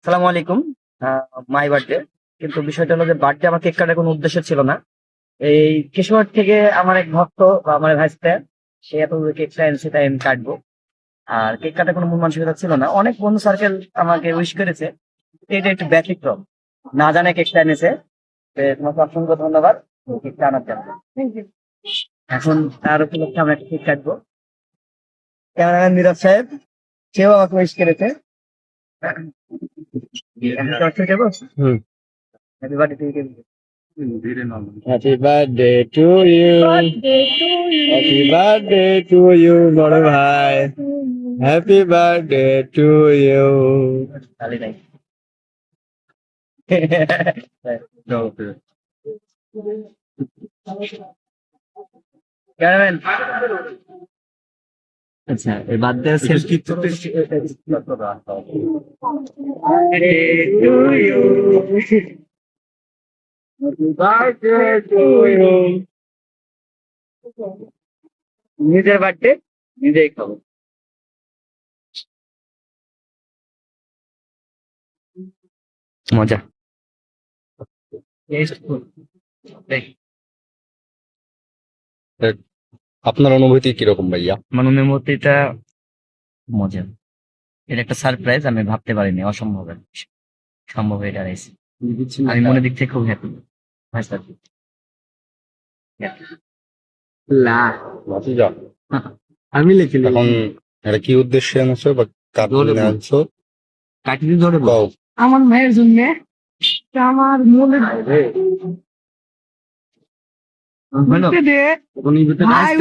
সালামু আলাইকুম। My birthday, কিন্তু বিষয়টা হলো যে বার্থডে আমার কেক কাটার কোনো উদ্দেশ্য ছিল না। এই কিশোর থেকে আমার এক ভক্ত বা আমার ভাইস্তা, সে এত কেকটা এনেছে, তাই আমি কাটবো। আর কেক কাটার কোনো মন মানসিকতা ছিল না। অনেক বন্ধু সার্কেল আমাকে উইশ করেছে, এটা একটু ব্যতিক্রম, না জানে কেকটা এনেছে। তোমাকে অসংখ্য ধন্যবাদ কেকটা আনার জন্য। এখন তার উপলক্ষে আমরা একটা কেক কাটবো। ক্যামেরাম্যান নীরব সাহেব, সেও আমাকে উইশ করেছে। Hmm. Happy birthday. Happy birthday to you. Happy birthday to you, বড় ভাই। Happy birthday to you. তাহলে নাই ক্যামেরাম্যান। আচ্ছা, এই বাদ দেওয়া সেলফি নিজের বার্থডে নিজেই খাবো। মজা। আপনার অনুভূতি কিরকম ভাইয়া? আমার অনুভূতিটা মজা। এটা একটা সারপ্রাইজ, আমি ভাবতে পারিনি, অসম্ভব একটা বিষয়। সম্ভব হয়ে দাঁড়াইছে। আমি মনের দিক থেকে খুব হ্যাপি। ভাই স্যার, ভাতিজা, আমি লিখি এখন এটা কি উদ্দেশ্যে আনছো বা কার জন্য আনছো? কাটিয়ে ধরে কও। আমার ভাইয়ের জন্য আমার মনে হলো দে উনি ভিতরে ভাই